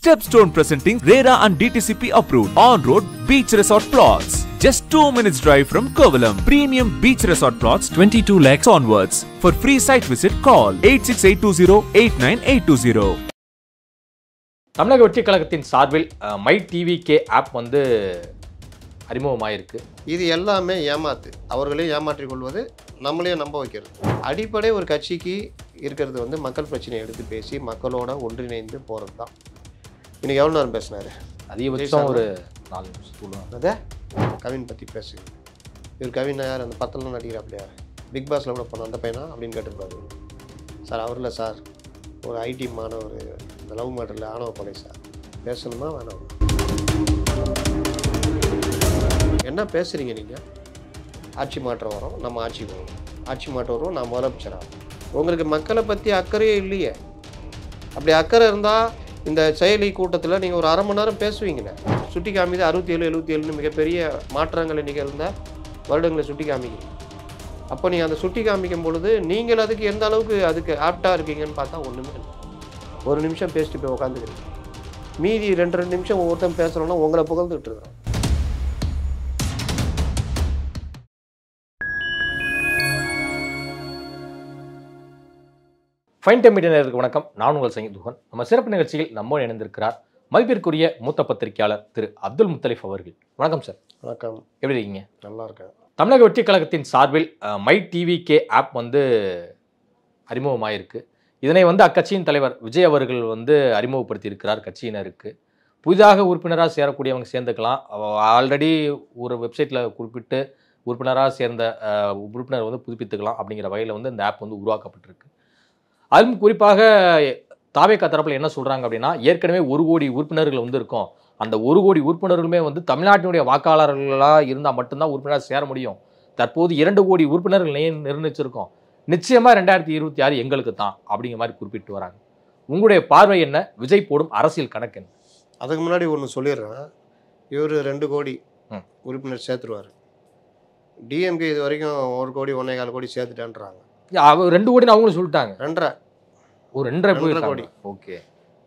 Stepstone presenting RERA and DTCP approved on-road beach resort plots. Just 2 minutes drive from Kovalam. Premium beach resort plots 22 lakhs onwards. For free site visit call 8682089820. தமிழக வெற்றி கழகத்தின் சார்பில் my TVK app வந்து அறிமுகமாயிருக்கு. இது எல்லாமே ஏமாத்து, அவர்களையும் ஏமாற்றிக் கொள்வது, நம்மளையும் நம்ப வைக்கிறது. அடிப்படை ஒரு கட்சிக்கு இருக்கிறது வந்து மக்கள் பிரச்சனையை எடுத்து பேசி மக்களோட ஒன்றிணைந்து போகிறது தான். இன்னைக்கு எவ்வளோ நேரம் பேசினாரு? அதிகபட்சம் ஒரு 4 நிமிஷம். அதே கவின் பற்றி பேசுங்க. இவர் கவின் யார்? அந்த பத்தெல்லாம் நடிக்கிறாப்லையா, பிக் பாஸில் கூட போன அந்த பையனா அப்படின்னு கேட்டுருப்பாரு. சார் அவர் இல்லை சார், ஒரு ஐடி மாணவர், இந்த லவ் மேட்டரில் ஆணவ கொலை சார். பேசணுமா வேணாம்? என்ன பேசுகிறீங்க நீங்கள்? ஆட்சி மாற்றம் வரும், நம்ம ஆட்சி வரும், ஆட்சி மாற்றம் வரும், நான் முதலமைச்சராக. உங்களுக்கு மக்களை பற்றி அக்கறையே இல்லையே. அப்படி அக்கறை இருந்தால் இந்த செயலி கூட்டத்தில் நீங்கள் ஒரு அரை மணி நேரம் பேசுவீங்களே. சுட்டி காமிது 67 77 மிகப்பெரிய மாற்றங்களை நிகழ்ந்த வருடங்களை சுட்டி காமிக்கிறீங்க. அப்போ நீங்கள் அந்த சுட்டி காமிக்கும் பொழுது நீங்கள் அதுக்கு எந்த அளவுக்கு அதுக்கு ஆப்டாக இருக்கீங்கன்னு பார்த்தா ஒன்றுமே இல்லை. ஒரு நிமிஷம் பேசிட்டு போய் உட்காந்துக்கிறீங்க. மீதி 2 நிமிஷம் ஒவ்வொருத்தன் பேசுகிறோன்னா உங்களை புகழ்ந்துட்டு இருக்கிறோம். ஃபைன் டைம் மீடியா நேயர்களுக்கு வணக்கம். நான் உங்கள் சங்கீதுகன். நம்ம சிறப்பு நிகழ்ச்சியில் நம்மோடு இணைந்திருக்கிறார் மதிப்பிற்குரிய மூத்த பத்திரிகையாளர் திரு அப்துல் முத்தலிப் அவர்கள். வணக்கம் சார். வணக்கம். எப்படி இருக்கீங்க? நல்லா இருக்கேன். தமிழக வெற்றி கழகத்தின் சார்பில் மை டிவிகே ஆப் வந்து அறிமுகமாயிருக்கு. இதனை வந்து அக்கட்சியின் தலைவர் விஜய் அவர்கள் வந்து அறிமுகப்படுத்தியிருக்கிறார் கட்சியினருக்கு. புதிதாக உறுப்பினராக சேரக்கூடியவங்க சேர்ந்துக்கலாம். ஆல்ரெடி ஒரு வெப்சைட்டில் குறிப்பிட்டு உறுப்பினராக சேர்ந்த உறுப்பினர் வந்து புதுப்பித்துக்கலாம் அப்படிங்கிற வகையில் வந்து இந்த ஆப் வந்து உருவாக்கப்பட்டிருக்கு. அதுவும் குறிப்பாக தாவேகா தரப்பில் என்ன சொல்கிறாங்க அப்படின்னா, ஏற்கனவே 1 கோடி உறுப்பினர்கள் வந்து இருக்கும். அந்த 1 கோடி உறுப்பினர்களுமே வந்து தமிழ்நாட்டினுடைய வாக்காளர்களாக இருந்தால் மட்டும்தான் உறுப்பினராக சேர முடியும். தற்போது 2 கோடி உறுப்பினர்கள் நிர்ணயிச்சிருக்கோம். நிச்சயமாக 2026 எங்களுக்கு தான் அப்படிங்கிற மாதிரி குறிப்பிட்டு வராங்க. உங்களுடைய பார்வை என்ன? விஜய் போடும் அரசியல் கணக்கு என்ன? அதுக்கு முன்னாடி ஒன்று சொல்லிடுறேன். இவர் 2 கோடி உறுப்பினர் சேர்த்துருவார். டிஎம்கே இது வரைக்கும் 1 கோடி 1.25 கோடி சேர்த்துட்டான்றாங்க. 2 கோடின்னு அவங்களும் சொல்லிட்டாங்க. 2.5 கோடி. ஓகே,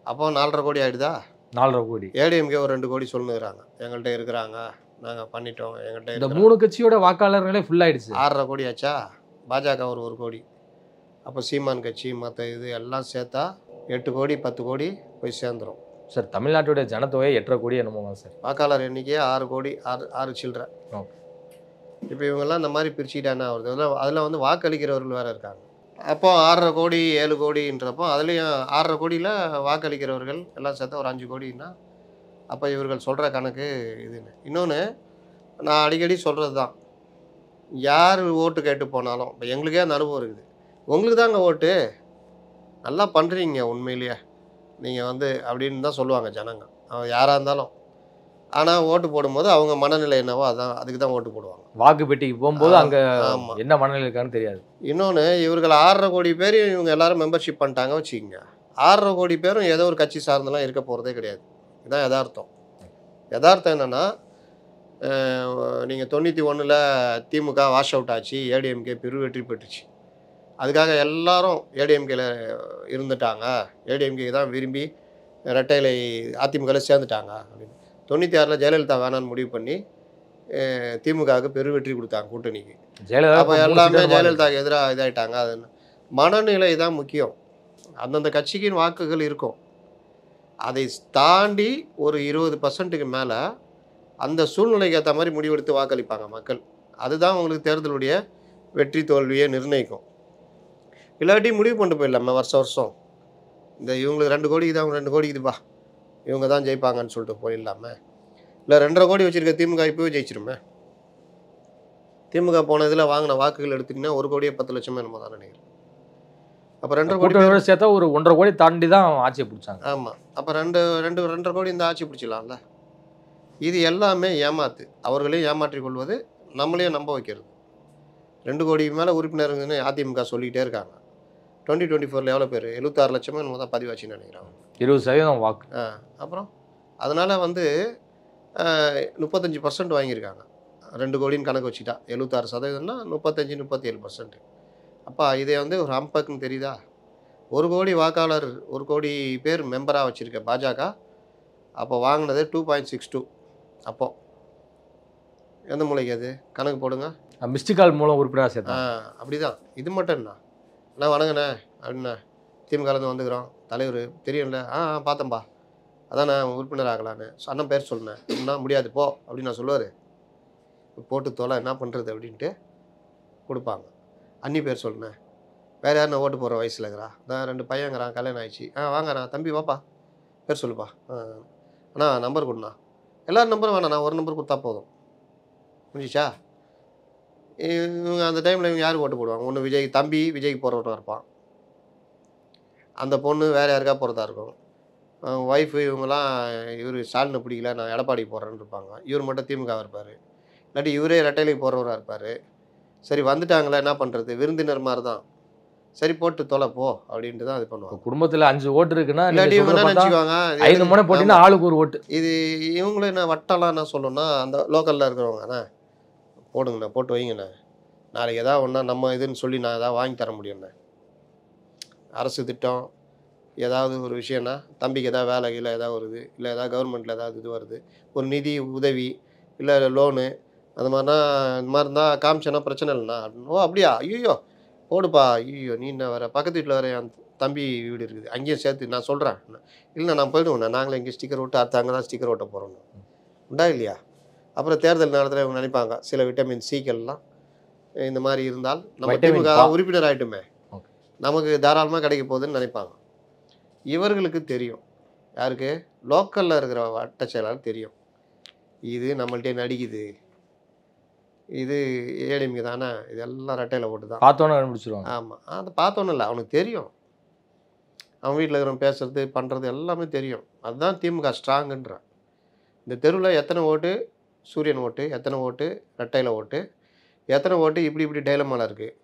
அப்போ 4.5 கோடி ஆகிடுதா? 4.5 கோடி. ஏடிஎம்கே ஒரு 2 கோடி சொல்லுங்கிறாங்க. எங்கள்கிட்ட இருக்கிறாங்க, நாங்கள் பண்ணிட்டோம், எங்கள்கிட்ட. இந்த 3 கட்சியோட வாக்காளர்களே ஃபுல் ஆயிடுச்சு. 6.5 கோடி ஆச்சா? பாஜக ஒரு 1 கோடி. அப்போ சீமான் கட்சி மற்ற இது எல்லாம் சேர்த்தா 8 கோடி 10 கோடி போய் சேர்ந்துடும். சார், தமிழ்நாட்டுடைய ஜனத்தொகை 8.5 கோடி என்னமோ சார். வாக்காளர் எண்ணிக்கையே 6 கோடி 6 சில்லற. இப்போ இவங்கெல்லாம் இந்த மாதிரி பிரிச்சுக்கிட்டானா வருது. அதில் வந்து வாக்களிக்கிறவர்கள் வேறு இருக்காங்க. அப்போ 6.5 கோடி 7 கோடின்றப்போ அதுலேயும் 6.5 கோடியில் வாக்களிக்கிறவர்கள் எல்லாம் சேர்த்தா ஒரு 5 கோடின்னா அப்போ இவர்கள் சொல்கிற கணக்கு இதுன்னு. இன்னொன்று நான் அடிக்கடி சொல்கிறது தான், யார் ஓட்டு கேட்டு போனாலும் இப்போ எங்களுக்கே அந்த அனுபவம் இருக்குது. உங்களுக்கு தாங்க ஓட்டு, நல்லா பண்ணுறீங்க உண்மையிலேயே நீங்கள் வந்து அப்படின்னு தான் சொல்லுவாங்க ஜனங்க, யாராக இருந்தாலும். ஆனால் ஓட்டு போடும்போது அவங்க மனநிலை என்னவோ அதான், அதுக்கு தான் ஓட்டு போடுவாங்க. வாக்கு பெட்டிக்கு போகும்போது அங்கே என்ன மனநிலை இருக்கான்னு தெரியாது. இன்னொன்று, இவர்கள் 6.5 கோடி பேர் இவங்க எல்லாரும் மெம்பர்ஷிப் பண்ணிட்டாங்க வச்சுக்கோங்க. 6.5 கோடி பேரும் ஏதோ ஒரு கட்சி சார்ந்தெல்லாம் இருக்க போகிறதே கிடையாது. இதுதான் யதார்த்தம். யதார்த்தம் என்னென்னா, நீங்கள் 91 திமுக வாஷ் அவுட் ஆச்சு, ஏடிஎம்கே வெற்றி பெற்றுச்சு. அதுக்காக எல்லாரும் ஏடிஎம்கேல இருந்துட்டாங்க, ஏடிஎம்கே தான் விரும்பி ரெட்டையிலை அதிமுகவில் சேர்ந்துட்டாங்க அப்படின்னு. 96 ஜெயலலிதா வேணான்னு முடிவு பண்ணி திமுகவுக்கு வெற்றி கொடுத்தாங்க கூட்டணிக்கு. அப்போ எல்லாமே ஜெயலலிதாவுக்கு எதிராக இதாகிட்டாங்க. அது மனநிலை தான் முக்கியம். அந்தந்த கட்சிக்கின் வாக்குகள் இருக்கும். அதை தாண்டி ஒரு 20% மேலே அந்த சூழ்நிலைக்கு ஏற்ற மாதிரி முடிவெடுத்து வாக்களிப்பாங்க மக்கள். அதுதான் உங்களுக்கு தேர்தலுடைய வெற்றி தோல்வியை நிர்ணயிக்கும். இல்லாட்டி முடிவு கொண்டு போயிடலாமே வருஷம் இந்த இவங்களுக்கு 2 கோடிக்கு தான், 2 கோடிக்கு இதுப்பா இவங்க தான் ஜெயிப்பாங்கன்னு சொல்லிட்டு போயிடலாமே. இல்லை 2.5 கோடி வச்சுருக்க திமுக இப்போவே ஜெயிச்சிருமே. திமுக போன இதில் வாங்கின வாக்குகள் எடுத்திங்கன்னா 1 கோடியே 10 லட்சமே என்னமோ தான் நினைக்கிறேன். அப்போ 2.5 கோடி சேர்த்தா ஒரு 1.5 கோடி தாண்டி தான் ஆட்சியை பிடிச்சாங்க. ஆமாம். அப்போ 2.5 கோடி இந்த ஆட்சி பிடிச்சிடலாம்ல. இது எல்லாமே ஏமாத்து, அவர்களையும் ஏமாற்றிக் கொள்வது, நம்மளையும் நம்ப வைக்கிறது. 2 கோடிக்கு மேலே உறுப்பினருங்கன்னு அதிமுக சொல்லிக்கிட்டே இருக்காங்க. 2024 எவ்வளோ பேர்? 76 லட்சமே என்னமோ தான் பதிவாச்சுன்னு நினைக்கிறாங்க. 20% வாக்கு. அப்புறம் அதனால் வந்து 35% வாங்கியிருக்காங்க. 2 கோடின்னு கணக்கு வச்சுட்டா 76%ன்னா 35-37%. அப்போ இதை வந்து ஒரு ஹம்பக்குன்னு தெரியுதா? 1 கோடி வாக்காளர், 1 கோடி பேர் மெம்பராக வச்சுருக்க பாஜக அப்போ வாங்கினது 2.62. அப்போ எந்த மூளைக்கு அது கணக்கு போடுங்க. மிஸ்டு கால் மூலம் உறுப்பினராக சேர்த்தா அப்படிதான். இது மட்டும் என்ன அண்ணா வணங்கண்ணே அப்படின்னா திமுகலேருந்து வந்துக்கிறோம் தலைவர் தெரியும்ல பார்த்தேன்பா அதான் நான் உறுப்பினர் ஆகலான்னு அண்ணன் பேர் சொன்னேன் அப்படின்னா முடியாது போ அப்படின்னு நான் சொல்லுவார். போட்டு தோலை என்ன பண்ணுறது அப்படின்ட்டு கொடுப்பாங்க. அண்ணி பேர் சொன்னேன் வேறு யார் நான் ஓட்டு போகிற வயசில் இருக்கிறா நான் 2 பையங்கிறான் கல்யாணம் ஆயிடுச்சு வாங்கண்ணா தம்பி வாப்பா பேர் சொல்லுப்பா அண்ணா நம்பர் கொடுண்ணா எல்லோரும் நம்பரும் வேணாம் நான் ஒரு நம்பர் கொடுத்தா போதும் முடிஞ்சிச்சா. இவங்க அந்த டைமில் இவங்க யாருக்கு ஓட்டு போடுவாங்க ஒன்று விஜய் தம்பி விஜய்க்கு போகிறவனா இருப்பான். அந்த பொண்ணு வேறு யாருக்கா போகிறதா இருக்கும். ஒய்ஃபு இவங்கெல்லாம் இவர் ஸ்டாலினை பிடிக்கல நான் எடப்பாடி போடுறேன்னு இருப்பாங்க. இவர் மட்டும் திமுக இருப்பார். இல்லாட்டி இவரே ரெட்டைலைக்கு போகிறவராக இருப்பார். சரி வந்துட்டாங்களே என்ன பண்ணுறது விருந்தினர் மாதிரி தான் சரி போட்டு தொலை போ அப்படின்ட்டு தான் இது பண்ணுவாங்க. குடும்பத்தில் 5 ஓட்டு இருக்குன்னா இல்லாட்டி இவங்க என்ன நினச்சிக்குவாங்க 5 முனை போட்டிங்கன்னா ஆளுக்கு ஒரு ஓட்டு. இது இவங்களும் என்ன வட்டம்லாம் என்ன சொல்லணும்னா அந்த லோக்கலில் இருக்கிறவங்கண்ணா போடுங்கண்ணா போட்டு வைங்கண்ணா நாளைக்கு எதாவது ஒன்றா நம்ம இதுன்னு சொல்லி நான் எதாவது வாங்கி தர முடியும்ண்ணே. அரசு திட்டம் ஏதாவது ஒரு விஷயம்னா தம்பிக்கு எதாவது வேலை இல்லை ஏதாவது வருது இல்லை ஏதாவது கவர்மெண்ட்டில் ஏதாவது இது வருது ஒரு நிதி உதவி இல்லை லோனு அந்த மாதிரினா இந்த மாதிரி இருந்தால் காமிச்சேன்னா பிரச்சனை இல்லைண்ணா அப்படின்னு. அப்படியா ஐயோ போடுப்பா ஐயோ நீ என்ன வேறு பக்கத்து வீட்டில் வேறு என் தம்பி வீடு இருக்குது அங்கேயும் சேர்த்து நான் சொல்கிறேன் இல்லைண்ணா நான் போய்டுவேண்ணா நாங்களே இங்கே ஸ்டிக்கர் ஓட்டு அடுத்த அங்கே தான் ஸ்டிக்கர் ஓட்ட போகிறோம் உண்டா இல்லையா. அப்புறம் தேர்தல் நேரத்தில் இவங்க நினைப்பாங்க சில விட்டமின் சிக்கெல்லாம் இந்த மாதிரி இருந்தால் நம்ம திமுக உறுப்பினர் ஆகிட்டுமே நமக்கு தாராளமாக கிடைக்க போகுதுன்னு நினைப்பாங்க. இவர்களுக்கு தெரியும் யாருக்கு லோக்கலில் இருக்கிற வட்ட செயலாளர் தெரியும் இது நம்மள்கிட்ட நடிக்குது இது ஏடிஎம்கே தானே இதெல்லாம் ரெட்டையில் ஓட்டு தான் பார்த்தோன்னே கண்டுபிடிச்சிருவாங்க. ஆமாம் அது பார்த்தோன்னு இல்லை அவனுக்கு தெரியும் அவன் வீட்டில் இருக்கிறவன் பேசுறது பண்ணுறது எல்லாமே தெரியும். அதுதான் திமுக ஸ்ட்ராங்குன்றான். இந்த தெருவில் எத்தனை ஓட்டு சூரியன் ஓட்டு எத்தனை ஓட்டு ரெட்டையில் ஓட்டு எத்தனை ஓட்டு இப்படி டைலமாவில் இருக்குது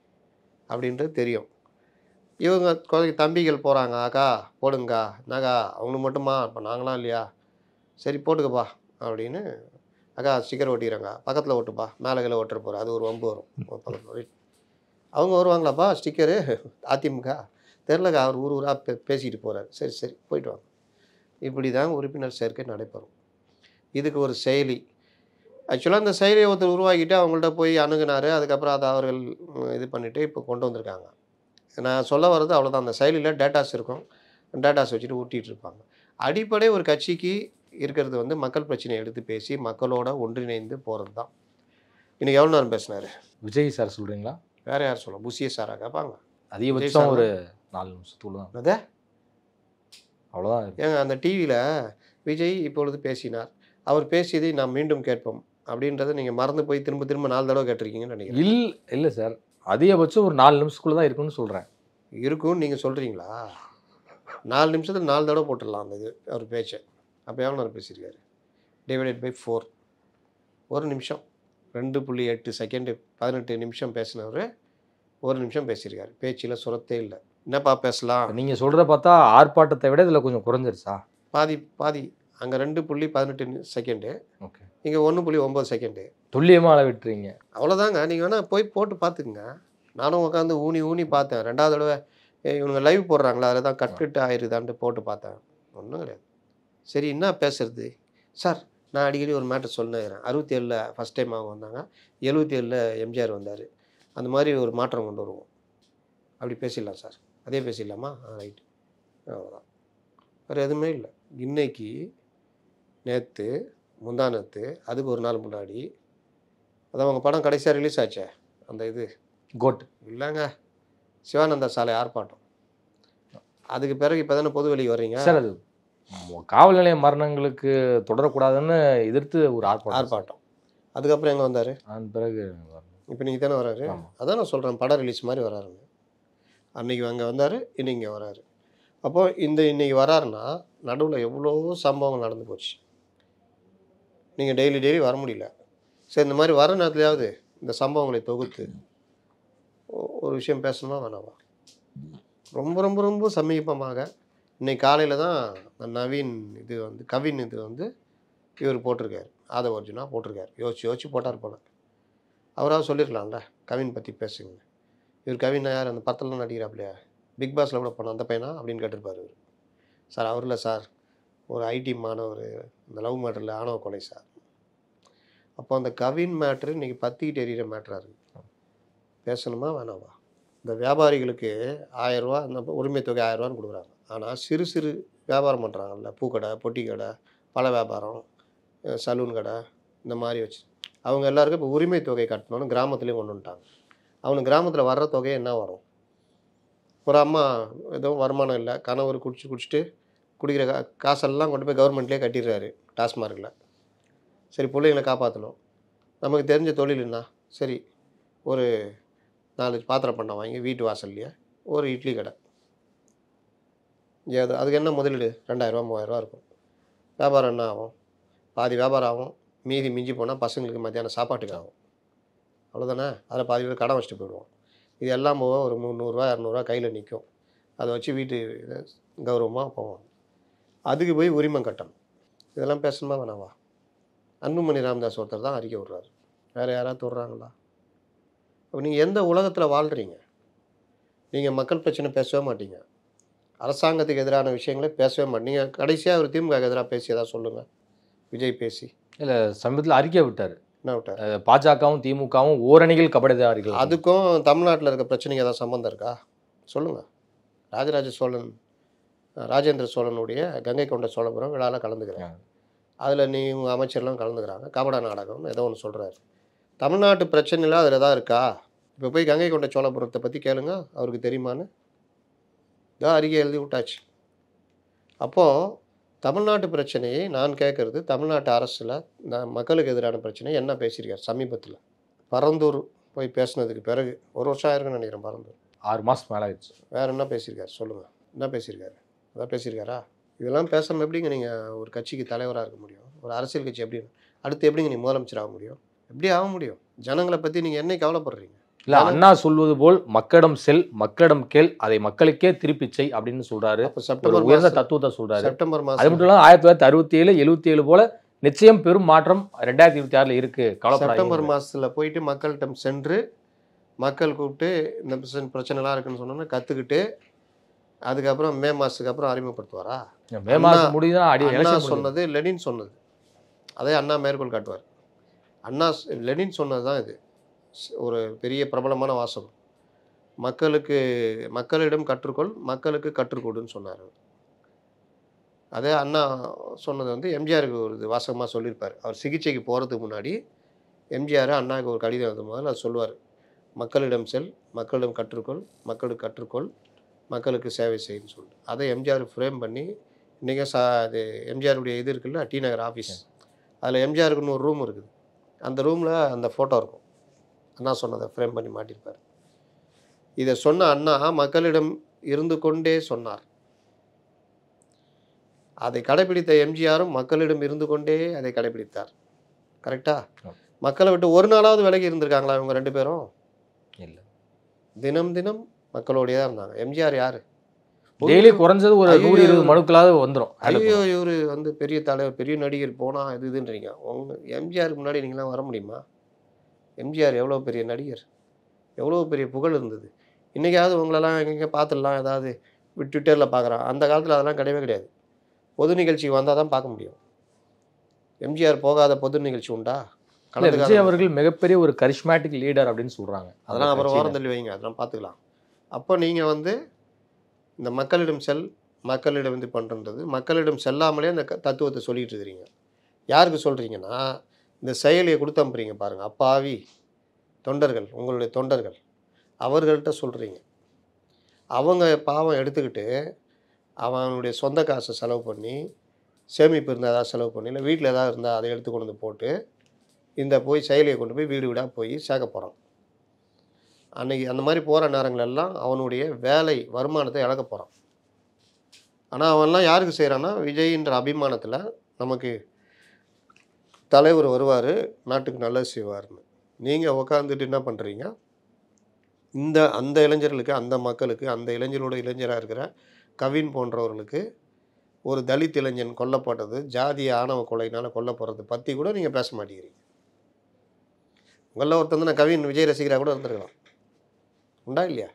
அப்படின்றது தெரியும். இவங்க குழந்தைங்க தம்பிகள் போகிறாங்க அக்கா போடுங்கக்கா என்னக்கா அவங்களுக்கு மட்டுமா இப்போ நாங்களாம் இல்லையா சரி போட்டுக்கப்பா அப்படின்னு அக்கா ஸ்டிக்கர் ஓட்டிக்கிறாங்க பக்கத்தில் ஓட்டுப்பா மேலே கீழே ஓட்டுற போகிற அது ஒரு வம்பு வரும் பக்கத்தில் அவங்க வருவாங்களாப்பா ஸ்டிக்கரு அதிமுக தெரிலக்கா அவர் ஊராக பேசிக்கிட்டு போகிறார் சரி போயிட்டு வாங்க. இப்படி தான் உறுப்பினர் சேர்க்கை நடைபெறும். இதுக்கு ஒரு செயலி ஆக்சுவலாக அந்த செயலியை ஒருத்தர் உருவாக்கிட்டு அவங்கள்ட்ட போய் அணுகுனார். அதுக்கப்புறம் அதை அவர்கள் இது பண்ணிவிட்டு இப்போ கொண்டு வந்திருக்காங்க. நான் சொல்ல வர்றது அவ்வளோதான். அந்த செயலியில் டேட்டாஸ் இருக்கும் டேட்டாஸ் வச்சுட்டு ஊட்டிகிட்டு இருப்பாங்க. அடிப்படை ஒரு கட்சிக்கு இருக்கிறது வந்து மக்கள் பிரச்சனையை எடுத்து பேசி மக்களோட ஒன்றிணைந்து போகிறது தான். இன்றைக்கி எவ்வளோ நேரம் பேசினார் விஜய் சார் சொல்கிறீங்களா வேறு யார் சொல்ல புசிய சாரா கேட்பாங்க அதிகபட்சம் ஒரு 4 நிமிஷத்துக்குள்ள தான் அதே அவ்வளோதான். ஏங்க அந்த டிவியில் விஜய் இப்பொழுது பேசினார் அவர் பேசியதை நாம் மீண்டும் கேட்போம் அப்படின்றத நீங்கள் மறந்து போய் திரும்ப 4 தடவை கேட்டிருக்கீங்கன்னு நினைக்கிறேன். இல்லை சார் அதிகபட்சம் ஒரு 4 நிமிஷத்துக்குள்ள தான் இருக்குன்னு சொல்கிறேன். இருக்குன்னு நீங்கள் சொல்கிறீங்களா 4 நிமிஷத்தில் 4 தடவை போட்டுடலாம் அந்த இது அவர் பேச்சை. அப்போ எவ்வளோ நேரம் பேசியிருக்காரு டிவைடட் பை 4 1 நிமிஷம் 2.8 செகண்டு 18 நிமிஷம் பேசினவர் 1 நிமிஷம் பேசியிருக்காரு. பேச்சில் சுரத்தே இல்லை. என்னப்பா பேசலாம் நீங்கள் சொல்கிறத பார்த்தா ஆர்ப்பாட்டத்தை விட இதில் கொஞ்சம் குறைஞ்சிருச்சா பாதி அங்கே 2.18 செகண்டு ஓகே இங்கே 1.9 செகண்டு துல்லியமாக அளவிட்டுறீங்க. அவ்வளோதாங்க. நீங்கள் வேணால் போய் போட்டு பார்த்துக்குங்க. நானும் உட்காந்து ஊனி பார்த்தேன். 2வது தடவை இவங்க லைவ் போடுறாங்களா அதில் தான் கட் ஆயிருதான்ட்டு போட்டு பார்த்தேன். ஒன்றும் கிடையாது. சரி என்ன பேசுறது சார் நான் அடிக்கடி ஒரு மேட்டர் சொன்னேன் 67 ஃபஸ்ட் டைம் அவங்க வந்தாங்க 77 எம்ஜிஆர் வந்தார் அந்த மாதிரி ஒரு மாற்றம் கொண்டு வருவோம் அப்படி பேசிடலாம் சார் அதே பேசிடலாமா ரைட்டு அவ்வளோதான் வேறு எதுவுமே இல்லை. இன்னைக்கு நேற்று முந்தானத்து அதுக்கு ஒரு நாள் முன்னாடி அதான் அவங்க படம் கடைசியாக ரிலீஸ் ஆச்சே அந்த இது கோட் இல்லைங்க சிவானந்தா சாலை ஆர்ப்பாட்டம் அதுக்கு பிறகு இப்போ தானே பொது வெளிக்கு வர்றீங்க சார். அது காவல் நிலைய மரணங்களுக்கு தொடரக்கூடாதுன்னு எதிர்த்து ஒரு ஆர்ப்பாட்டம் அதுக்கப்புறம் எங்கே வந்தார் அதன் பிறகு இப்போ நீங்கள் தானே வராரு அதான் நான் சொல்கிறேன் படம் ரிலீஸ் மாதிரி வராருங்க. அன்றைக்கி அங்கே வந்தார் இன்னைக்கு இங்கே வராரு. அப்போது இன்னைக்கு வராருன்னா நடுவில் எவ்வளோ சம்பவங்கள் நடந்து போச்சு. நீங்கள் டெய்லி வர முடியல. சரி இந்த மாதிரி வர நேரத்துலையாவது இந்த சம்பவங்களை தொகுத்து ஒரு விஷயம் பேசணுமா வேணாமா. ரொம்ப ரொம்ப ரொம்ப சமீபமாக இன்னைக்கு காலையில் தான் நவீன் இது வந்து கவின் இது வந்து இவர் போட்டிருக்காரு ஆதவ அர்ஜுனா போட்டிருக்காரு யோசிச்சு போட்டார் போல. அவராக சொல்லியிருக்கலாம்ல கவின் பற்றி பேசுங்க. இவர் கவின் யார் அந்த படத்துலலாம் நடிக்கிறாப்லையா பிக் பாஸில் கூட போனோம் அந்த பையனா அப்படின்னு கேட்டிருப்பார் இவர். சார் அவர் இல்லை சார் ஒரு ஐடி மாணவர் இந்த லவ் மேட்டரில் ஆணவ கொலை சார். அப்போ அந்த கவின் மேட்ரு இன்றைக்கி பற்றிக்கிட்டு எறிகிற மேட்டராக இருக்குது. பேசணுமா வேணாமா? இந்த வியாபாரிகளுக்கு 1000 ரூபா அந்த உரிமை தொகை 1000 ரூபான்னு கொடுக்குறாங்க. ஆனால் சிறு சிறு வியாபாரம் பண்ணுறாங்கல்ல, பூக்கடை, பொட்டி கடை, பழ வியாபாரம், சலூன் கடை, இந்த மாதிரி வச்சு அவங்க எல்லாருக்கும் இப்போ உரிமை தொகை கட்டணும்னு கிராமத்துலேயும் கொண்டு வந்துட்டாங்க. அவனுக்கு கிராமத்தில் வர்ற தொகை என்ன வரும்? ஒரு அம்மா எதுவும் வருமானம் இல்லை, கணவர் குடிச்சிட்டு குடிக்கிற காசெல்லாம் கொண்டு போய் கவர்மெண்ட்லேயே கட்டிடுறாரு டாஸ்மார்க்கில். சரி, பிள்ளைங்களை காப்பாற்றணும், நமக்கு தெரிஞ்ச தொழில் என்ன? சரி, ஒரு 4 பாத்திரம் பண்ண வாங்கி வீட்டு வாசல்லையே ஒரு இட்லி கடை. ஏதோ அதுக்கு என்ன முதலீடு? 2000 ரூபா 3000 ரூபா இருக்கும். வியாபாரம் என்ன ஆகும்? பாதி வியாபாரம் ஆகும், மீதி மிஞ்சி போனால் பசங்களுக்கு மத்தியானம் சாப்பாட்டுக்கு ஆகும். அவ்வளோதானே? அதில் பாதி பேர் கடன் வச்சுட்டு போயிடுவோம். இது எல்லாம் போக ஒரு 300 ரூபா 200 ரூபா கையில் நிற்கும். அதை வச்சு வீட்டு கௌரவமாக போவோம். அதுக்கு போய் உரிமை கட்டணும். இதெல்லாம் பேசணுமா வேணாவா? அன்புமணி ராமதாஸ் ஒருத்தர் தான் அறிக்கை விடுறாரு, வேறு யாராவது விடுறாங்களா? அப்போ நீங்கள் எந்த உலகத்தில் வாழ்கிறீங்க? நீங்கள் மக்கள் பிரச்சனை பேசவே மாட்டீங்க, அரசாங்கத்துக்கு எதிரான விஷயங்களே பேசவே மாட்டீங்க. கடைசியாக ஒரு திமுக எதிராக பேசி ஏதாவது சொல்லுங்கள். விஜய் பேசி இல்லை, சமீபத்தில் அறிக்கை விட்டார். என்ன விட்டார்? பாஜகவும் திமுகவும் ஓரணிகள் கபடிதாரிகள். அதுக்கும் தமிழ்நாட்டில் இருக்க பிரச்சனைக்கு ஏதாவது சம்மந்தம் இருக்கா? சொல்லுங்கள். ராஜேந்திர சோழனுடைய கங்கை கொண்ட சோழபுரம் விழாவில் கலந்துக்கிறாங்க. அதில் நீ உங்கள் அமைச்சர்லாம் கலந்துக்கிறாங்க. கபட நாடகம்னு ஏதோ ஒன்று சொல்கிறாரு. தமிழ்நாட்டு பிரச்சனைலாம் அதில் தான் இருக்கா? இப்போ போய் கங்கை கொண்ட சோழபுரத்தை பற்றி கேளுங்க, அவருக்கு தெரியுமான்னு. இதான் அறிக்கை எழுதி விட்டாச்சு. அப்போது தமிழ்நாட்டு பிரச்சனையை நான் கேட்குறது, தமிழ்நாட்டு அரசில் மக்களுக்கு எதிரான பிரச்சனை என்ன பேசியிருக்கார் சமீபத்தில்? பரந்தூர் போய் பேசினதுக்கு பிறகு 1 வருஷம் ஆயிருக்குன்னு நினைக்கிறேன். பரந்தூர் 6 மாதம் மேலே ஆயிடுச்சு. வேறு என்ன பேசியிருக்காரு சொல்லுங்கள்? என்ன பேசியிருக்காரு? அதான் பேசியிருக்காரா? இதெல்லாம் பேசாமல் எப்படிங்க நீங்கள் ஒரு கட்சிக்கு தலைவராக இருக்க முடியும்? ஒரு அரசியல் கட்சி எப்படி அடுத்து எப்படிங்க நீங்கள் முதலமைச்சர் ஆக முடியும்? எப்படி ஆக முடியும்? ஜனங்களை பற்றி நீங்கள் என்னை கவலைப்படுறீங்க? இல்லை, அண்ணா சொல்வது போல் மக்களிடம் செல், மக்களிடம் கேள், அதை மக்களுக்கே திருப்பிச் செய் அப்படின்னு சொல்றாரு. அப்போ செப்டம்பர் உயர்ந்த தத்துவத்தை சொல்றாரு. செப்டம்பர் மாதம் அது மட்டும் இல்லாமல் 1967, 77 போல நிச்சயம் பெரும் மாற்றம் 2026 இருக்கு. செப்டம்பர் மாதத்தில் போயிட்டு மக்கள்கிட்ட சென்று மக்கள் கூப்பிட்டு இந்த பிரச்சனைலாம் இருக்குன்னு சொன்னோன்னா கற்றுக்கிட்டு அதுக்கப்புறம் மே மாதத்துக்கு அப்புறம் அறிமுகப்படுத்துவாரா? மே மாதம் முடியுதான். அண்ணா சொன்னது லெனின் சொன்னது, அதே அண்ணா மேற்கோள் காட்டுவார். லெனின் சொன்னது தான் இது. ஒரு பெரிய பிரபலமான வாசகம். மக்களிடம் கற்றுக்கொள், மக்களுக்கு கற்றுக்கொடுன்னு சொன்னார். அதே அண்ணா சொன்னது வந்து எம்ஜிஆருக்கு ஒரு வாசகமாக சொல்லியிருப்பார். அவர் சிகிச்சைக்கு போகிறதுக்கு முன்னாடி எம்ஜிஆர் அண்ணாவுக்கு ஒரு கடிதம் எழுதும் போது அது சொல்லுவார். மக்களிடம் செல், மக்களிடம் கற்றுக்கொள், மக்களுக்கு கற்றுக்கொள், மக்களுக்கு சேவை செய்யுன்னு சொல்லிட்டு அதை எம்ஜிஆர் ஃப்ரேம் பண்ணி இன்றைக்கி அது எம்ஜிஆருடைய இது இருக்குல்ல, டி நகர் ஆஃபீஸ், அதில் எம்ஜிஆருக்குன்னு ஒரு ரூம் இருக்குது. அந்த ரூமில் அந்த ஃபோட்டோ இருக்கும். அண்ணா சொன்னதை ஃப்ரேம் பண்ணி மாட்டியிருப்பார். இதை சொன்ன அண்ணா மக்களிடம் இருந்து கொண்டே சொன்னார். அதை கடைபிடித்த எம்ஜிஆரும் மக்களிடம் இருந்து கொண்டே அதை கடைபிடித்தார். கரெக்டாக? மக்களை விட்டு ஒரு நாளாவது விலகி இருந்திருக்காங்களா இவங்க 2 பேரும்? இல்லை, தினம் தினம் மக்களோடையே தான் இருந்தாங்க. எம்ஜிஆர் யார்? டெய்லி குறைஞ்சது ஒரு 120 மனுக்களாவது வந்துடும். ஐயோ, இவர் வந்து பெரிய தலைவர், பெரிய நடிகர், போனால் இதுன்றீங்க. எம்ஜிஆருக்கு முன்னாடி நீங்களாம் வர முடியுமா? எம்ஜிஆர் எவ்வளோ பெரிய நடிகர், எவ்வளோ பெரிய புகழ் இருந்தது. இன்றைக்காவது உங்களெல்லாம் எங்கெங்கே பார்த்துடலாம், ஏதாவது ட்விட்டரில் பார்க்குறான். அந்த காலத்தில் அதெல்லாம் கிடையவே கிடையாது. பொது நிகழ்ச்சி வந்தால் தான் பார்க்க முடியும். எம்ஜிஆர் போகாத பொது நிகழ்ச்சி உண்டா? விஜய் அவர்கள் மிகப்பெரிய ஒரு கரிஷ்மேட்டிக் லீடர் அப்படின்னு சொல்கிறாங்க. அதெல்லாம் அப்புறம் வாரம் தள்ளி வைங்க, அதெல்லாம் பார்த்துக்கலாம். அப்போ நீங்கள் வந்து இந்த மக்களிடம் செல், மக்களிடம் இது பண்ணுறது, மக்களிடம் செல்லாமலே அந்த தத்துவத்தை சொல்லிகிட்டு இருக்கிறீங்க. யாருக்கு சொல்கிறீங்கன்னா, இந்த செயலியை கொடுத்து அனுப்புறீங்க பாருங்கள், அப்பாவி தொண்டர்கள், உங்களுடைய தொண்டர்கள், அவர்கள்ட்ட சொல்கிறீங்க. அவங்க பாவம் எடுத்துக்கிட்டு அவனுடைய சொந்த காசை செலவு பண்ணி, சேமிப்பு இருந்தால் ஏதாவது செலவு பண்ணி, இல்லை வீட்டில் ஏதாவது இருந்தால் அதை எடுத்து கொண்டு வந்து போட்டு இந்த போய் செயலியை கொண்டு போய் வீடு வீடாக போய் சேர்க்க போகிறான். அன்றைக்கி அந்த மாதிரி போகிற நேரங்களெல்லாம் அவனுடைய வேலை வருமானத்தை இழக்க போகிறான். ஆனால் அவன்லாம் யாருக்கு செய்கிறான்னா, விஜய்ன்ற அபிமானத்தில் நமக்கு தலைவர் வருவார், நாட்டுக்கு நல்லது செய்வார்னு. நீங்கள் உட்காந்துட்டு என்ன பண்ணுறீங்க? அந்த இளைஞர்களுக்கு, அந்த மக்களுக்கு, அந்த இளைஞரோட இளைஞராக இருக்கிற கவின் போன்றவர்களுக்கு ஒரு தலித் இளைஞன் கொல்லப்பட்டது, ஜாதிய ஆணவ கொலையினால் கொல்லப்படுறது பற்றி கூட நீங்கள் பேச மாட்டேங்கிறீங்க. உங்களில் ஒருத்தர் வந்து நான் கவின் விஜய் ரசிகராக கூட இருந்திருக்கலாம், உண்டா இல்லையா?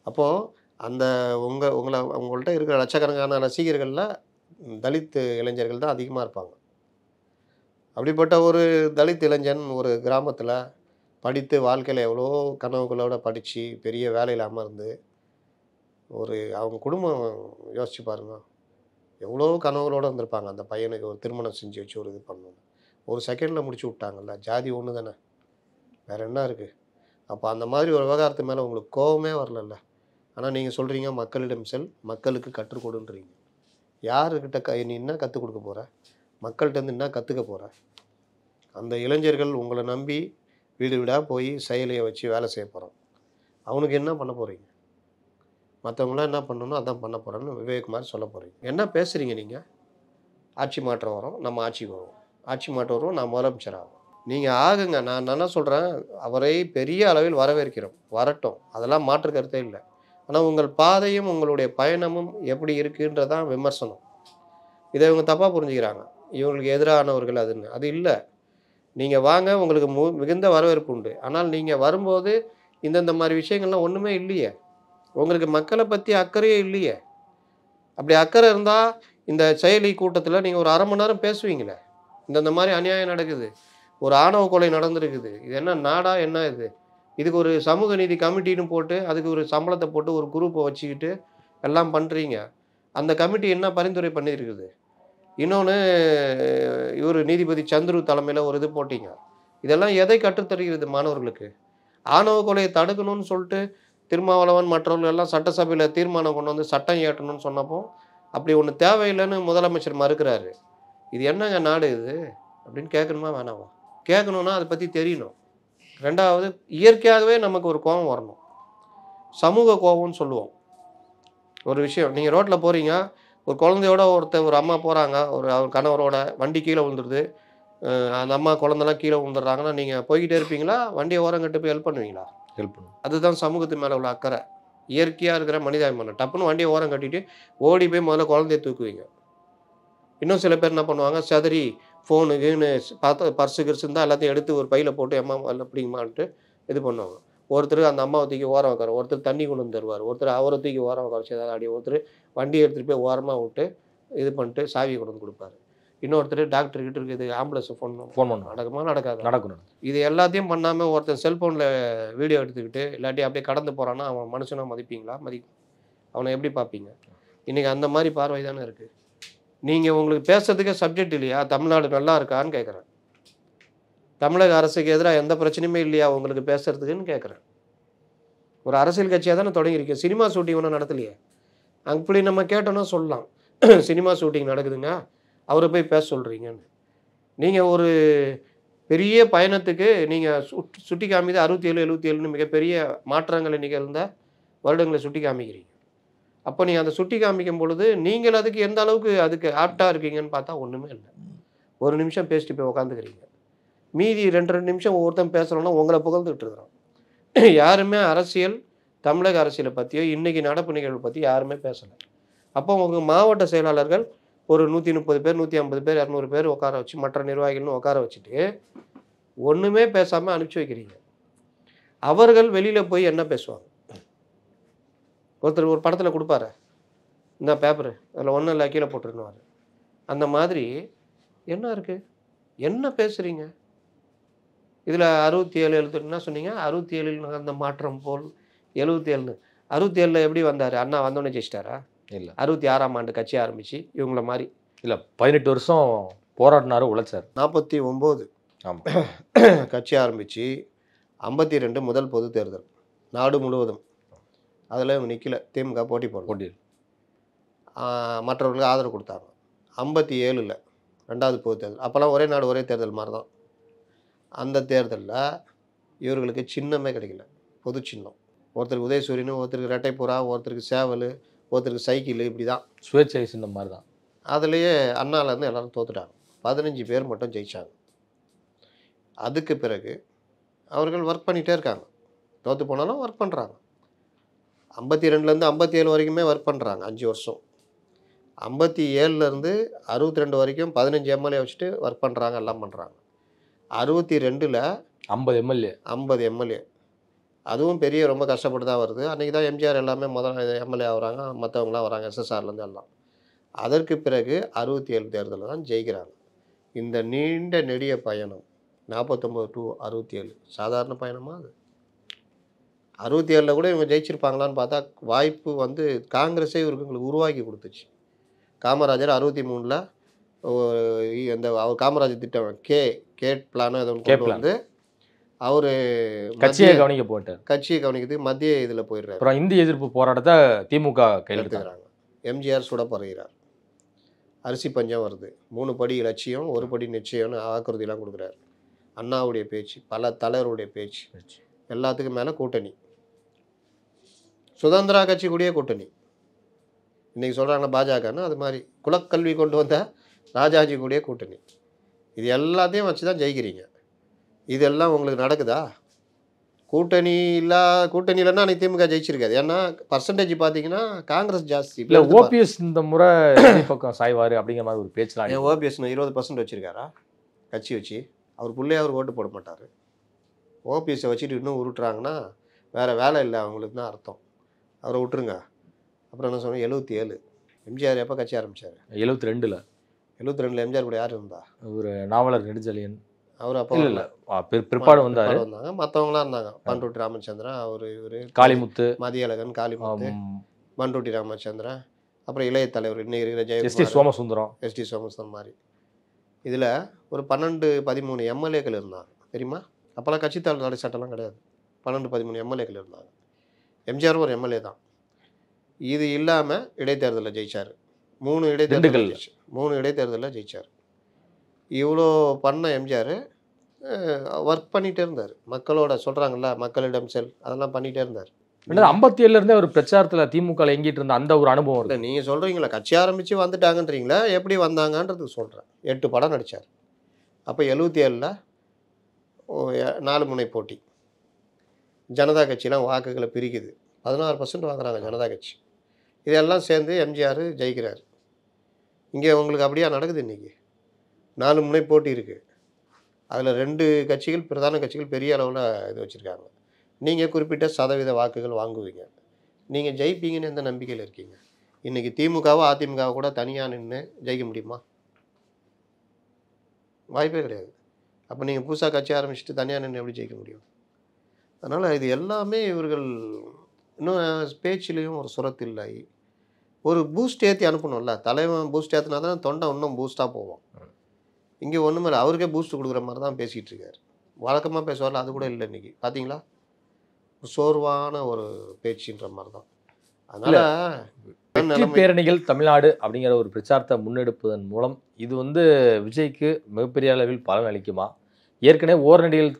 அப்போது அந்த உங்கள்கிட்ட இருக்கிற லட்சக்கணக்கான ரசிகர்களில் தலித் இளைஞர்கள் தான் அதிகமாக இருப்பாங்க. அப்படிப்பட்ட ஒரு தலித் இளைஞன் ஒரு கிராமத்தில் படித்து வாழ்க்கையில் எவ்வளோ கனவுகளோடு படித்து பெரிய வேலையில் அமர்ந்து அவங்க குடும்பம் யோசிச்சு பாருங்க, எவ்வளோ கனவுகளோடு வந்திருப்பாங்க. அந்த பையனுக்கு ஒரு திருமணம் செஞ்சு வச்சு ஒரு இது பண்ணணும், ஒரு செகண்டில் முடிச்சு விட்டாங்கல்ல. ஜாதி ஒன்று தானே, வேறு என்ன இருக்குது? அப்போ அந்த மாதிரி ஒரு விவகாரத்து மேலே உங்களுக்கு கோபமே வரலல்ல. ஆனால் நீங்கள் சொல்கிறீங்க மக்களிடம் செல், மக்களுக்கு கற்றுக் கொடுன்றீங்க. யாருக்கிட்ட நீ என்ன கற்றுக் கொடுக்க போகிற? மக்கள்கிட்டருந்து என்ன கற்றுக்க போகிற? அந்த இளைஞர்கள் உங்களை நம்பி வீடு வீடாக போய் செயலியை வச்சு வேலை செய்ய போகிறோம். அவனுக்கு என்ன பண்ண போகிறீங்க? மற்றவங்களாம் என்ன பண்ணணும் அதான் பண்ண போகிறேன்னு விவேக் மாதிரி சொல்ல போகிறீங்க. என்ன பேசுகிறீங்க நீங்கள்? ஆட்சி மாற்றம் வரும், நம்ம ஆட்சிக்கு வருவோம், ஆட்சி மாற்றம் வரும், நான் முதலமைச்சர் ஆகும். நீங்கள் ஆகுங்க. நான் என்ன சொல்கிறேன், அவரை பெரிய அளவில் வரவேற்கிறோம், வரட்டும், அதெல்லாம் மாற்று கருத்தே இல்லை. ஆனால் உங்கள் பாதையும் உங்களுடைய பயணமும் எப்படி இருக்குன்றதான் விமர்சனம். இதை இவங்க தப்பாக புரிஞ்சுக்கிறாங்க, இவங்களுக்கு எதிரானவர்கள் அதுன்னு. அது இல்லை. நீங்கள் வாங்க, உங்களுக்கு மிகுந்த வரவேற்பு உண்டு. ஆனால் நீங்கள் வரும்போது இந்தந்த மாதிரி விஷயங்கள்லாம் ஒன்றுமே இல்லையே. உங்களுக்கு மக்களை பற்றி அக்கறையே இல்லையே. அப்படி அக்கறை இருந்தால் இந்த செயலி கூட்டத்தில் நீங்கள் ஒரு 1/2 மணி நேரம் பேசுவீங்களே, இந்தந்த மாதிரி அநியாயம் நடக்குது, ஒரு ஆணவ கொலை நடந்திருக்குது, இது என்ன நாடா என்ன இது? இதுக்கு ஒரு சமூக நீதி கமிட்டின்னு போட்டு அதுக்கு ஒரு சம்பளத்தை போட்டு ஒரு குரூப்பை வச்சுக்கிட்டு எல்லாம் பண்ணுறீங்க. அந்த கமிட்டி என்ன பரிந்துரை பண்ணியிருக்குது? இன்னொன்று, இவர் நீதிபதி சந்துரு தலைமையில் ஒரு இது போட்டிங்க. இதெல்லாம் எதை கற்றுத்தருகிறது மாணவர்களுக்கு? ஆணவ கொலையை தடுக்கணும்னு சொல்லிட்டு திருமாவளவன் மற்றவர்கள் எல்லாம் சட்டசபையில் தீர்மானம் கொண்டு வந்து சட்டம் இயற்றணும்னு சொன்னப்போ அப்படி ஒன்று தேவையில்லைன்னு முதலமைச்சர் மறுக்கிறாரு. இது என்னங்க நாடு இது அப்படின்னு கேட்கணுமா வேணாமா? கேட்கணுன்னா அதை பற்றி தெரியணும். ரெண்டாவது, இயற்கையாகவே நமக்கு ஒரு கோபம் வரணும், சமூக கோபம்னு சொல்லுவோம். ஒரு விஷயம், நீங்கள் ரோட்டில் போகிறீங்க, ஒரு குழந்தையோட ஒரு அம்மா போகிறாங்க, அவர் கணவரோட, வண்டி கீழே விழுந்துருது, அந்த அம்மா குழந்தைலாம் கீழே விழுந்துடுறாங்கன்னா நீங்கள் போய்கிட்டே இருப்பீங்களா? வண்டியை ஓரம் கட்டு போய் ஹெல்ப் பண்ணுவீங்களா? ஹெல்ப் பண்ணும். அதுதான் சமூகத்து மேலே உள்ள அக்கறை, இயற்கையாக இருக்கிற மனிதாபிமானம். டப்புன்னு வண்டியை ஓரம் கட்டிட்டு ஓடி போய் முதல்ல குழந்தைய தூக்குவீங்க. இன்னும் சில பேர் என்ன பண்ணுவாங்க, சதறி ஃபோனுக்குன்னு பார்த்து பர்ஸு கிர்ஸு இருந்தால் எல்லாத்தையும் எடுத்து ஒரு பையில் போட்டு அம்மா அப்படிங்கமான்ட்டு இது பண்ணுவாங்க. ஒருத்தர் அந்த அம்மாவை தூக்கி ஓரம் வைக்கார், ஒருத்தர் தண்ணி கொண்டு வந்து தருவார், ஒருத்தர் அவரை தூக்கி ஓரம் வைக்க வச்சு ஏதாவது அடி, ஒருத்தர் வண்டியை எடுத்துகிட்டு போய் ஓரமாக விட்டு இது பண்ணிட்டு சாவியை கொண்டு வந்து கொடுப்பாரு, இன்னொருத்தர் டாக்டர்கிட்ட இருக்குது ஆம்புலன்ஸை ஃபோன் பண்ணுவோம். நடக்குமா? நடக்காது. நடக்கணும். இது எல்லாத்தையும் பண்ணாமல் ஒருத்தர் செல்ஃபோனில் வீடியோ எடுத்துக்கிட்டு இல்லாட்டி அப்படியே கடந்து போகிறான்னா அவன் மனுஷனாக மதிப்பீங்களா? அவனை எப்படி பார்ப்பீங்க? இன்றைக்கி அந்த மாதிரி பார்வை தானே இருக்குது. நீங்கள் உங்களுக்கு பேசுறதுக்கே சப்ஜெக்ட் இல்லையா? தமிழ்நாடு நல்லா இருக்கான்னு கேட்குறேன். தமிழக அரசுக்கு எதிராக எந்த பிரச்சனையுமே இல்லையா உங்களுக்கு பேசுறதுக்குன்னு கேட்குறேன். ஒரு அரசியல் கட்சியாக தானே தொடங்கியிருக்கேன், சினிமா ஷூட்டிங் ஒன்றும் நடத்தலையே. அப்படி நம்ம கேட்டோன்னா சொல்லலாம், சினிமா ஷூட்டிங் நடக்குதுங்க, அவரை போய் பேச சொல்கிறீங்கன்னு. நீங்கள் ஒரு பெரிய பயணத்துக்கு நீங்கள் சுட்டி காமிது 67, 77ன்னு மிகப்பெரிய மாற்றங்களை நிகழ்ந்த வருடங்களை சுட்டி காமிக்கிறீங்க. அப்போ நீங்கள் அந்த சுட்டி காமிக்கும் பொழுது நீங்கள் அதுக்கு எந்த அளவுக்கு அதுக்கு ஆப்டாக இருக்கீங்கன்னு பார்த்தா ஒன்றுமே இல்லை. ஒரு நிமிஷம் பேசிட்டு போய் உட்காந்துக்கிறீங்க, மீதி 2 நிமிஷம் ஒவ்வொருத்தன் பேசுகிறோன்னா உங்களை புகழ்ந்துட்டு இருக்கிறோம். யாருமே அரசியல், தமிழக அரசியலை பற்றியோ இன்றைக்கி நடப்பு நிகழ்வு பற்றி யாருமே பேசலை. அப்போ உங்கள் மாவட்ட செயலாளர்கள் ஒரு 130 பேர், 150 பேர், 200 பேர் உட்கார வச்சு, மற்ற நிர்வாகிகள்னு உட்கார வச்சுட்டு ஒன்றுமே பேசாமல் அனுப்பிச்சி வைக்கிறீங்க. அவர்கள் வெளியில் போய் என்ன பேசுவாங்க? ஒருத்தர் ஒரு படத்தில் கொடுப்பாரு, இந்த பேப்பரு அதில் ஒன்றும் இல்லை கீழே போட்டுருந்துவார். அந்த மாதிரி என்ன இருக்குது? என்ன பேசுகிறீங்க? இதில் 67 எழுத்துனா சொன்னீங்க, 67 நடந்த மாற்றம் போல் 77. 67 எப்படி வந்தார்? அண்ணா வந்தோடனே ஜெயிச்சிட்டாரா? இல்லை. 66ஆம் ஆண்டு கட்சி ஆரம்பித்து இவங்கள மாதிரி இல்லை, 18 வருஷம் போராடினாரு, உழைச்சார். 49 ஆமாம் கட்சி ஆரம்பித்து 52 முதல் பொது தேர்தல் நாடு முழுவதும், அதில் இவங்க நிற்கல, திமுக போட்டி போட்டி மற்றவர்களுக்கு ஆதரவு கொடுத்தாங்க. 57ல் 2வது பொது தேர்தல், அப்போல்லாம் ஒரே நாடு ஒரே தேர்தல் மாதிரி தான். அந்த தேர்தலில் இவர்களுக்கு சின்னமே கிடைக்கல, பொது சின்னம். ஒருத்தருக்கு உதயசூரியன், ஒருத்தருக்கு ரெட்டைப்புறா, ஒருத்தருக்கு சேவல், ஒருத்தருக்கு சைக்கிள், இப்படி தான் சுயேட்சை சின்னம் மாதிரி தான். அதுலேயே அண்ணாலேருந்து எல்லோரும் தோத்துட்டாங்க. 15 பேர் மட்டும் ஜெயித்தாங்க. அதுக்கு பிறகு அவர்கள் ஒர்க் பண்ணிகிட்டே இருக்காங்க, தோற்று போனாலும் ஒர்க் பண்ணுறாங்க. 52லேருந்து 57 வரைக்குமே ஒர்க் பண்ணுறாங்க, 5 வருஷம். 57லேருந்து 62 வரைக்கும் 15 எம்எல்ஏ வச்சுட்டு ஒர்க் பண்ணுறாங்க, எல்லாம் பண்ணுறாங்க. 62ல் 50 எம்எல்ஏ 50 எம்எல்ஏ, அதுவும் பெரிய ரொம்ப கஷ்டப்பட்டு தான் வருது. அன்றைக்கி தான் எம்ஜிஆர் எல்லாமே முதல் எம்எல்ஏ ஆகிறாங்க, மற்றவங்களாம் வராங்க, எஸ்எஸ்ஆர்லேருந்து எல்லாம். அதற்கு பிறகு 67 தேர்தலில் தான் ஜெயிக்கிறாங்க. இந்த நீண்ட நெடிய பயணம் 49 to 67 சாதாரண பயணமா அது? 67 கூட இவங்க ஜெயிச்சிருப்பாங்களான்னு பார்த்தா வாய்ப்பு வந்து காங்கிரஸே இவங்களுக்கு உருவாக்கி கொடுத்துச்சு. காமராஜர் 63ல் அந்த அவர் காமராஜர் திட்டம் கேட் பிளானோ ஏதோ கொண்டு வந்து அவர் கட்சியை கவனிக்க போட்டார். கட்சியை கவனிக்கிறதுக்கு மத்திய இதில் போயிடுறாரு. அப்புறம் இந்தி எதிர்ப்பு போராட்டத்தை திமுக கையில் எடுத்துக்கிறாங்க. எம்ஜிஆர் சுட பறகிறார். அரிசி பஞ்சம் வருது, 3 படி இலட்சியம் 1 படி நிச்சயம்னு வாக்குறுதியெல்லாம் கொடுக்குறாரு. அண்ணாவுடைய பேச்சு, பல தலைவருடைய பேச்சு, எல்லாத்துக்கும் மேலே கூட்டணி. சுதந்திரா கட்சி கூடயே கூட்டணி. இன்றைக்கி சொல்கிறாங்களா பாஜகன்னு, அது மாதிரி குலக்கல்வி கொண்டு வந்த ராஜாஜி கூடயே கூட்டணி. இது எல்லாத்தையும் வச்சு தான் ஜெயிக்கிறீங்க. இதெல்லாம் உங்களுக்கு நடக்குதா? கூட்டணி இல்லைன்னா அன்றைக்கி திமுக ஜெயிச்சிருக்காது. ஏன்னா பர்சன்டேஜ் பார்த்தீங்கன்னா காங்கிரஸ் ஜாஸ்தி. இல்லை ஓபிஎஸ் இந்த முறை பக்கம் சாய்வார் அப்படிங்கிற மாதிரி ஒரு பேச்செலாம். ஓபிஎஸ் 20% வச்சுருக்காரா கட்சி வச்சு? அவர் பிள்ளைய அவர் ஓட்டு போட மாட்டார். ஓபிஎஸ்ஸை வச்சுட்டு இன்னும் உருட்டுறாங்கன்னா வேறு வேலை இல்லை அவங்களுக்கு தான் அர்த்தம். அவரை விட்டுருங்க. அப்புறம் என்ன சொன்னேன், 77 எம்ஜிஆர் எப்போ கட்சி ஆரம்பித்தார்? 72ல். 72ல் எம்ஜிஆர் கூட யார் இருந்தா? ஒரு நாவலர் நெடுஞ்செழியன். அவர் அப்போ இல்லை பிற்பாடு வந்தாங்க. மற்றவங்களாம் இருந்தாங்க. பண்ருட்டி ராமச்சந்திரன், அவர் இவர் காளிமுத்து, மதியழகன், காளிமுத்து, பண்ருட்டி ராமச்சந்திரன், அப்புறம் இளைய தலைவர் இன்னைக்கு இருக்கிற எஸ்டி சோமசுந்தரம், எஸ்டி சோமசுந்தரம் மாதிரி. இதில் ஒரு 12-13 எம்எல்ஏக்கள் இருந்தாங்க தெரியுமா? அப்போல்லாம் கட்சி தலைவர் சட்டம்லாம் கிடையாது. 12-13 எம்எல்ஏக்கள் இருந்தாங்க. எம்ஜிஆர் ஒரு எம்எல்ஏ தான். இது இல்லாமல் இடைத்தேர்தலில் ஜெயிச்சார். 3 இடைத்தேர்தலில் ஜெயிச்சார். இவ்வளோ பண்ண எம்ஜிஆர் ஒர்க் பண்ணிகிட்டே இருந்தார். மக்களோட சொல்கிறாங்கல்ல, மக்களிடம் செல், அதெல்லாம் பண்ணிகிட்டே இருந்தார். 57லேருந்தே ஒரு பிரச்சாரத்தில் திமுக எங்கிட்டு இருந்த அந்த ஒரு அனுபவம் இல்லை. நீங்கள் சொல்கிறீங்களா கட்சி ஆரம்பித்து வந்துட்டாங்கன்றீங்களா? எப்படி வந்தாங்கன்றதுக்கு சொல்கிறேன். 8 படம் நடித்தார். அப்போ 77ல் 4 முனை போட்டி. ஜனதா கட்சியெலாம் வாக்குகளை பிரிக்குது. 16% வாங்குறாங்க ஜனதா கட்சி. இதெல்லாம் சேர்ந்து எம்ஜிஆர் ஜெயிக்கிறார். இங்கே உங்களுக்கு அப்படியா நடக்குது? இன்றைக்கி 4 முனை போட்டி இருக்குது. அதில் 2 கட்சிகள் பிரதான கட்சிகள் பெரிய அளவில் இது வச்சுருக்காங்க. நீங்கள் குறிப்பிட்ட சதவீத வாக்குகள் வாங்குவீங்க. நீங்கள் ஜெயிப்பீங்கன்னு எந்த நம்பிக்கையில் இருக்கீங்க? இன்றைக்கி திமுகவோ அதிமுகவோ கூட தனியாக நின்று ஜெயிக்க முடியுமா? வாய்ப்பே கிடையாது. அப்போ நீங்கள் புதுசாக கட்சி ஆரம்பிச்சுட்டு தனியாக நின்று எப்படி ஜெயிக்க முடியும்? அதனால் இது எல்லாமே இவர்கள் இன்னும் பேச்சிலையும் ஒரு சுரத்தில்லை. ஒரு பூஸ்ட் ஏற்றி அனுப்பணும்ல. தலைவன் பூஸ்ட் ஏற்றினா தான் தொண்டை இன்னும் பூஸ்ட்டாக போவோம். இங்கே ஒன்றுமே இல்லை. அவருக்கே பூஸ்ட் கொடுக்குற மாதிரி தான் பேசிகிட்டு இருக்காரு. வழக்கமாக பேசுவார்ல, அது கூட இல்லை. இன்றைக்கி பார்த்தீங்களா, சோர்வான ஒரு பேச்சுன்ற மாதிரி தான். அதனால் பேரணிகள் தமிழ்நாடு அப்படிங்கிற ஒரு பிரச்சாரத்தை முன்னெடுப்பதன் மூலம் இது வந்து விஜய்க்கு மிகப்பெரிய அளவில் பலன் அளிக்குமா? ஏற்கனவே ஓரணிகள்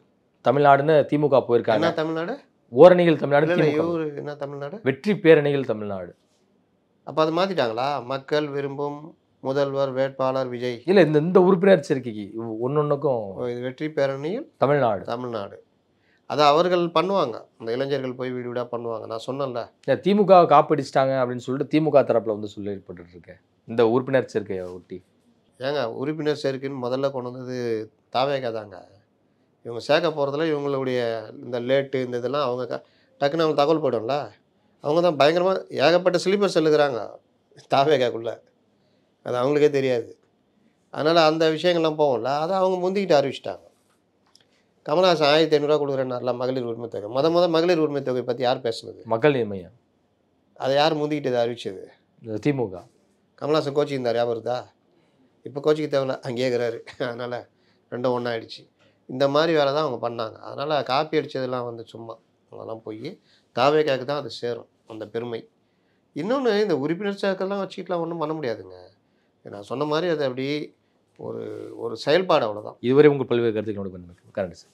தமிழ்நாடுன்னு திமுக போயிருக்காங்க. தமிழ்நாடு ஓரணிகள் தமிழ்நாடு, என்ன தமிழ்நாடு, வெற்றி பேரணிகள் தமிழ்நாடு. அப்போ அது மாற்றிட்டாங்களா? மக்கள் விரும்பும் முதல்வர் வேட்பாளர் விஜய். இல்லை, இந்த உறுப்பினர் சேர்க்கைக்கு ஒன்னொன்னுக்கும் இது வெற்றி பேரணியில் தமிழ்நாடு அதை அவர்கள் பண்ணுவாங்க. அந்த இளைஞர்கள் போய் வீடு வீடாக பண்ணுவாங்க. நான் சொன்னேன்ல, திமுக காப்படிச்சிட்டாங்க அப்படின்னு சொல்லிட்டு திமுக தரப்பில் வந்து சொல்லப்பட்டு இருக்கேன் இந்த உறுப்பினர் சேர்க்கையை ஒட்டி. ஏங்க உறுப்பினர் சேர்க்கைன்னு முதல்ல கொண்டு வந்தது தாவேகா தாங்க. இவங்க சேர்க்க போகிறதுல இவங்களுடைய இந்த லேட்டு இந்த இதெல்லாம் அவங்க டக்குன்னு அவங்க தகவல் போய்டும்ல. அவங்க தான் பயங்கரமாக ஏகப்பட்ட ஸ்லீப்பர்ஸ் எழுதுகிறாங்க தாவேகாக்குள்ளே. அது அவங்களுக்கே தெரியாது. அதனால் அந்த விஷயங்கள்லாம் போகும்ல, அதை அவங்க முந்திக்கிட்டு அறிவிச்சிட்டாங்க. கமல்ஹாசன் 1500 கொடுக்குறேன்னார்ல மகளிர் உரிமை தொகை. மகளிர் உரிமை தொகை பற்றி யார் பேசுனது? மக்கள் மையம். அதை யார் முந்திக்கிட்டு அறிவிச்சது? திமுக. கமல்ஹாசன் கோச்சிங் இருந்தார், ஞாபகம் இருக்குதா? இப்போ கோச்சிக்கு தேவையில்ல, அங்கேயே இருக்கிறாரு. அதனால் ரெண்டும் ஒன்றாயிடுச்சு. இந்த மாதிரி வேலை தான் அவங்க பண்ணாங்க. அதனால் காப்பி அடித்ததெல்லாம் வந்து சும்மா அதெல்லாம் போய் தாவேகாக்கு தான் அது சேரும் அந்த பெருமை. இன்னொன்று, இந்த உறுப்பினர் சேர்க்கெல்லாம் வச்சுக்கிட்டுலாம் ஒன்றும் பண்ண முடியாதுங்க. நான் சொன்ன மாதிரி அது அப்படி ஒரு செயல்பாடு, அவ்வளோதான். இதுவரை உங்கள் பல்வேறு கருத்துக்களோட பண்ணுங்க. Correct sir.